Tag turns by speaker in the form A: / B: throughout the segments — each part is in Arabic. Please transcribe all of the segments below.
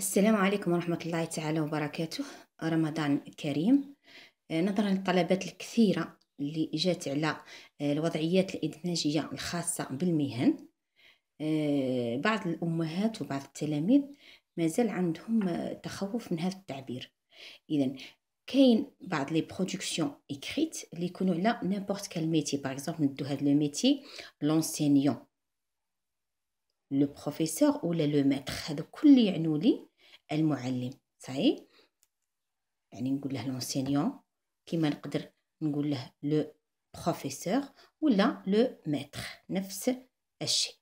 A: السلام عليكم ورحمة الله تعالى وبركاته. رمضان كريم. نظرا للطلبات الكثيرة اللي جات على الوضعيات الإدماجية الخاصة بالمهن، بعض الأمهات وبعض التلاميذ مازال عندهم تخوف من هذا التعبير. إذا كاين بعض لي برودكسيون إكريت اللي يكونوا على نيمبورت كال ميتي. باغ اكزومبل ندو هاد لو ميتي لونسينيون، لو بروفيسور ولا لو ماتر، هذا كل يعنوا لي المعلم. صحيح، يعني نقول له لونسينيون كيما نقدر نقول له لو بروفيسور ولا لو ماتر، نفس الشيء.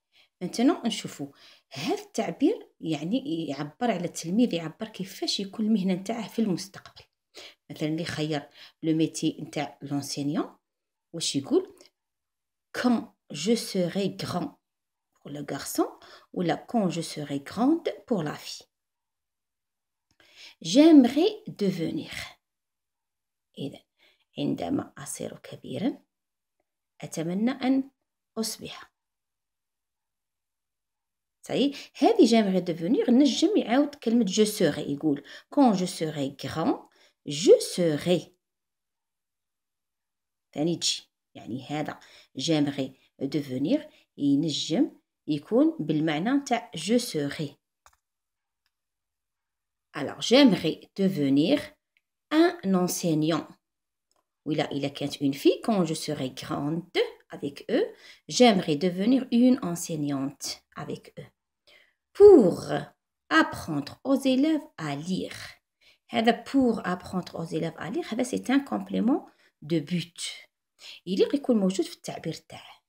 A: maintenant نشوفوا هذا التعبير يعني يعبر على التلميذ، يعبر كيفاش يكون المهنه نتاعه في المستقبل. مثلا اللي خير لو ميتي نتاع لونسينيون واش يقول؟ quand je serai grand pour le garçon ولا quand je serai grande pour la fille. j'aimerais devenir. إذا عندما أصير كبيرا أتمنى أن أصبح. صحيح، هذه j'aimerais devenir نجم يعاود كلمة je serai، يقول quand je serai grand je serai. ثاني تجي يعني هذا j'aimerais devenir ينجم يكون بالمعنى نتاع je serai. alors j'aimerais devenir un enseignant. إلا كانت une fille quand je serai grande avec eux j'aimerais devenir une enseignante avec eux pour apprendre aux élèves à lire. هذا pour apprendre aux élèves à lire هذا c'est un complément de but يليق يكون موجود في التعبير تاعه.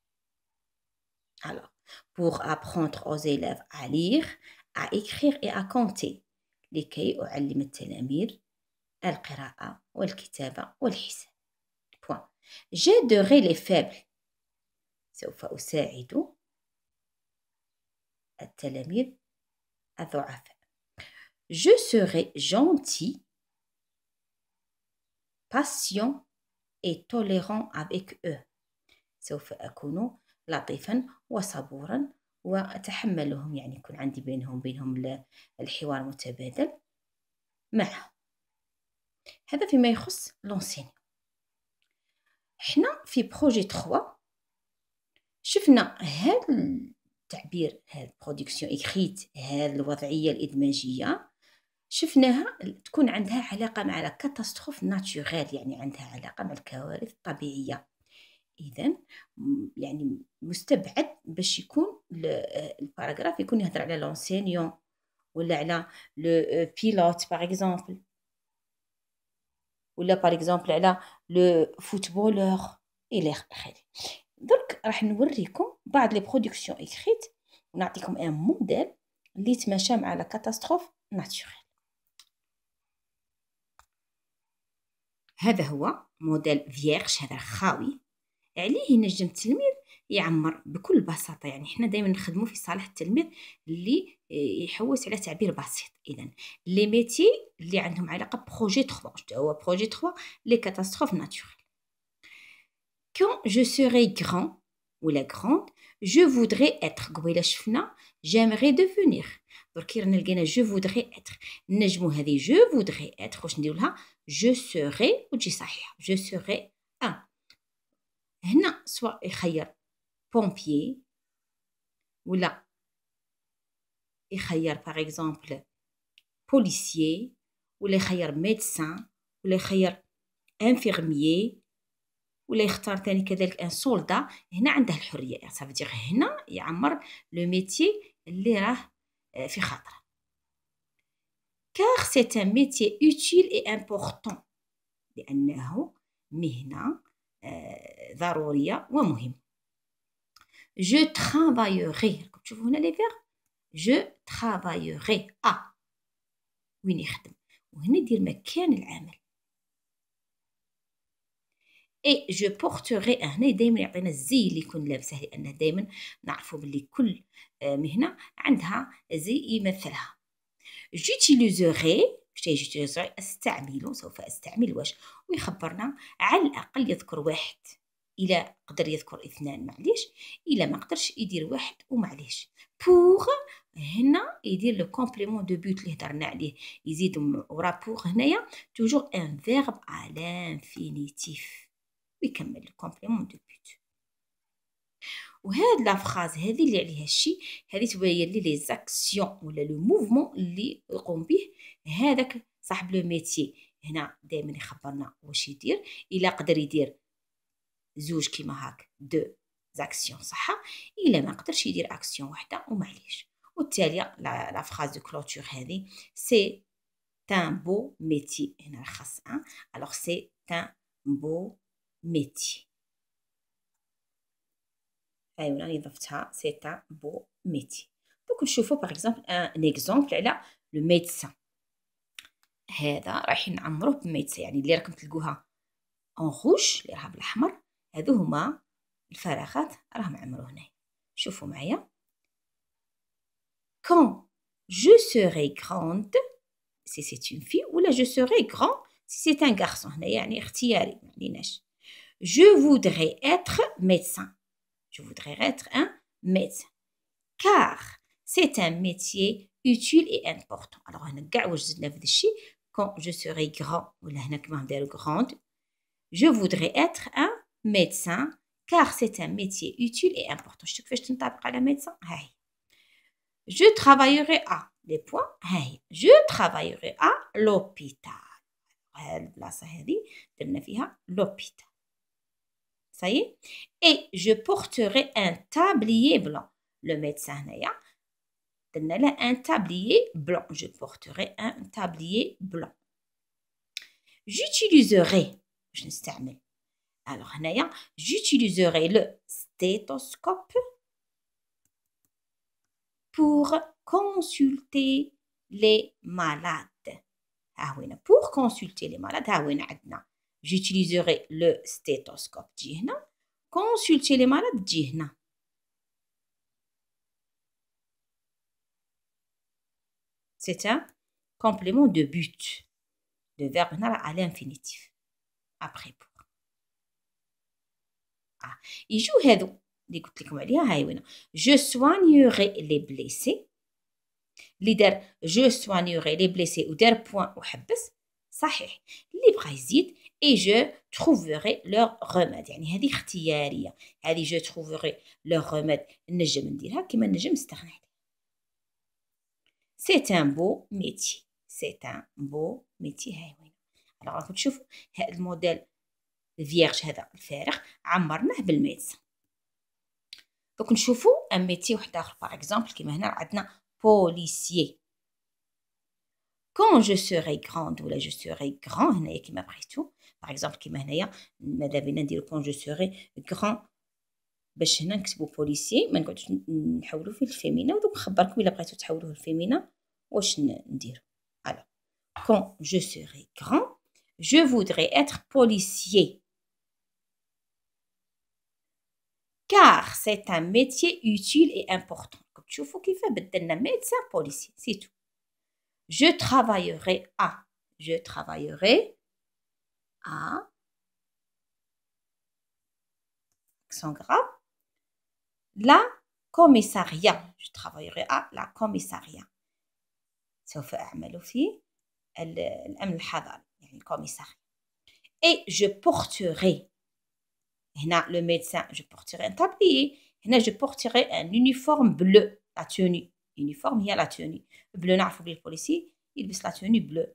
A: alors pour apprendre aux élèves à lire, à écrire et à compter لكي أعلم التلاميذ القراءة والكتابة والحساب. j'aiderai les faibles سوف أساعد التلاميذ الضعفاء. je serai gentil, patient et tolérant avec eux سوف أكون لطيفا وصبورا وأتحملهم، يعني يكون عندي بينهم الحوار متبادل معهم. هذا فيما يخص لونسينيون. احنا في بروجي 3 شفنا هذا التعبير، هذا برودكسيون إكريت، هذه الوضعية الإدماجية شفناها تكون عندها علاقة مع كاتاستروف ناتوريل، يعني عندها علاقة مع الكوارث الطبيعية. إذن يعني مستبعد باش يكون الباراغراف يكون يهضر على لونسينيون ولا على لو بيلوت باغ اكزومبل، ولا باغ اكزومبل على لو فوتبولور الى اخره. درك راح نوريكم بعض لي برودكسيون اكريت ونعطيكم ان موديل اللي تماشى مع لا كاتاستروف ناتوريل. هذا هو موديل فييرش، هذا خاوي عليه ينجم التلميذ يعمر بكل بساطه. يعني حنا دائما نخدموا في صالح التلميذ اللي يحوس على تعبير بسيط. اذا لي ميتي اللي عندهم علاقه بروجي 3، هو بروجي 3 لي كاتاستروف ناتوريل. quand je serai grand ولا grande je voudrais être. قبيله شفنا j'aimerais devenir، درك رانا لقينا je voudrais être. نجمو هذه je voudrais être واش ندير لها je serai وتجي صحيحه je serai un. هنا سواء يخير بومبيي ولا يخير باغ اكزومبل بوليسيي ولا يخير ميدسان ولا يخير انفيرميي ولا يختار ثاني كذلك ان سولدا. هنا عنده الحريه، صافي هنا يعمر لو ميتي اللي راه في خاطره. car c'est un métier utile et important لانه مهنه ضروريه ومهمه. je travaillerai، تشوفوا هنا لي فير je travaillerai وين يخدم، وهنا يدير مكان العمل. et je porterai، هنا دائما يعطينا الزي اللي يكون لابسه، لأنه دائما نعرفوا باللي كل مهنة عندها زي يمثلها. j'utiliserai، استعمل، سوف استعمل واش، ويخبرنا على الأقل يذكر واحد، إلا قدر يذكر 2 معليش، إلا ما قدرش يدير 1 ومعليش. pour هنا يدير لو كومبليمون دو بوت اللي هضرنا عليه، يزيد ورا بوغ هنايا توجور ان فيرب ا لانفينيتيف ويكمل لو كومبليمون دو بوت. وهاد لا فراز هذه اللي عليها الشي هذه تبين لي لي زاكسيون ولا لو موفمون اللي يقوم به هذاك صاحب لو ميتي. هنا دائما يخبرنا واش يدير، الا قدر يدير زوج كيما هاك دو زاكسيون صح، الا ما قدرش يدير اكسيون وحده ومعليش. والتاليه لا فراز دو كلوتور هذه سي ان بو ميتي، هنا خاص ان الوغ سي ان بو ميتي. ايوا راني ضفتها سي ان بو ميتي. دوك نشوفو باغ اكزومبل ان اكزومبل على لو ميدسان. هذا رايحين نعمروه بميدسان، يعني اللي راكم تلقوها اون روج اللي راها بالاحمر هذو هما الفراغات راهم عمرو هنا. شوفوا معايا quand je serai grande si c'est une fille ولا je serai grand si c'est un garçon. هنا يعني اختياري ما عليناش. je voudrais être médecin. Je voudrais être un médecin car c'est un métier utile et important. alors هنا كاع واش زدنا في هذا الشيء quand je serai grand ولا هنا كما نديرو grande. je voudrais être un médecin car c'est un métier utile et important. شتو كيفاش تنطبق على médecin؟ هاي je travaillerai à les points هاي je travaillerai à l'hôpital. هاد البلاصة هذه درنا فيها l'hôpital. ça y est. et je porterai un tablier blanc. le médecin هنايا درنا له un tablier blanc. je porterai un tablier blanc. j'utiliserai باش نستعمل alors هنايا j'utiliserai le stéthoscope pour consulter les malades. ها وين pour consulter les malades ها وين عندنا j'utiliserai le stéthoscope تجي هنا consulter les malades تجي هنا. c'est un complément de but. le verbe هنا à l'infinitif après pour. يجو هذو اللي قلت لكم عليها هاي وين je soignerai les blessés اللي دار je soignerai les blessés ودار بوان وحبس صحيح. اللي بغى يزيد et je trouverai leur remède يعني هذه اختياريه. هذه je trouverai leur remède نجم نديرها كيما نجم نستغنى عليها. c'est un beau métier. c'est un beau métier. هاي وين alors راكم تشوفوا هذا الموديل فيرج هذا الفارغ عمرناه بالميدسان. دوك نشوفوا ان ميتي واحد اخر باغ اكزومبل كيما هنا عندنا بوليسيي. quand je serai grande ولا je serai grand هنايا كيما بغيتو باغ اكزومبل كيما هنايا ماذا بينا نديرو quand je serai grand باش هنا نكتبو بوليسيي ما نقعدوش نحولو فيه الفيمينا. ودوك نخبركم الا بغيتو تحولوه الفيمينا واش نديرو. alors quand je serai grand je voudrais être policier car c'est un métier utile et important. comme تشوفوا كيف بدلنا médecin policier c'est tout. je travaillerai à accent grave la commissariat. je travaillerai à la commissariat. سوف أعمل في الأمن الحضاري يعني الكوميساريا. et je porterai هنا le médecin je porterai un tablier. هنا je porterai un uniforme bleu. la tenue uniforme هي la tenue bleu نعرفوا بلي البوليسي يلبس la tenue bleu.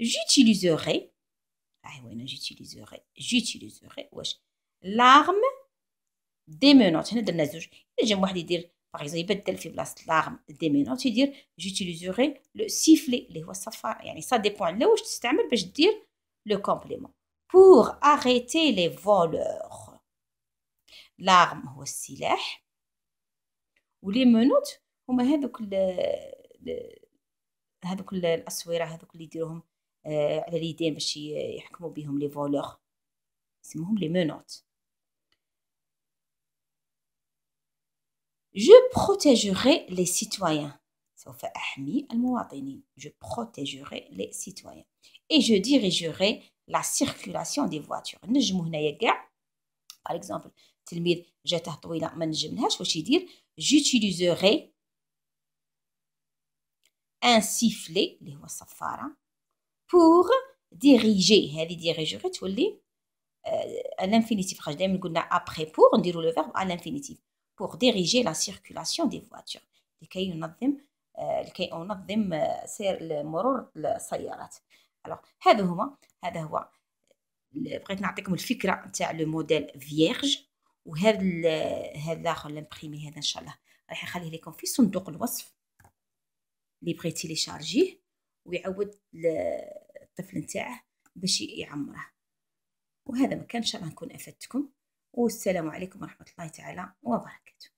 A: j'utiliserai هاي وين j'utiliserai واش l'arme des menottes. هنا درنا زوج نجم واحد يدير باغ اكزومبل يبدل في بلاصه l'arme des menottes يدير j'utiliserai le sifflet اللي هو الصفار يعني ça dépend على واش تستعمل باش دير le complément. pour arrêter les voleurs l'arme هو السلاح ولي منوت هما هذوك الاسوره هذوك اللي يديروهم على اليدين باش يحكموا بهم لي فولور اسمهم لي منوت. je protégerai les citoyens سوف أحمي المواطنين. je protégerai les citoyens et je dirigerai la circulation des voitures. نجمو هنايا كاع par exemple تلميذ جاته طويله ما نجملهاش واش يدير j'utiliserai ان سيفلي اللي هو الصفاره، بور ديريجي، هذه ديريجي غير تولي الانفينيتيف، خاطر دائما قلنا ابخي بور نديرو لو فيرب على الانفينيتيف، بور ديريجي لا سيركولاسيون دي فواتور، لكي انظم سير مرور السيارات. الوغ هذا هو بغيت نعطيكم الفكره نتاع لو موديل فيرج. وهذا الاخر الامبريمي هذا ان شاء الله راح نخليه لكم في صندوق الوصف اللي بغيت تيليشارجيه ويعود الطفل نتاعه باش يعمره. وهذا ما كان، ان شاء الله نكون افدتكم، والسلام عليكم ورحمه الله تعالى وبركاته.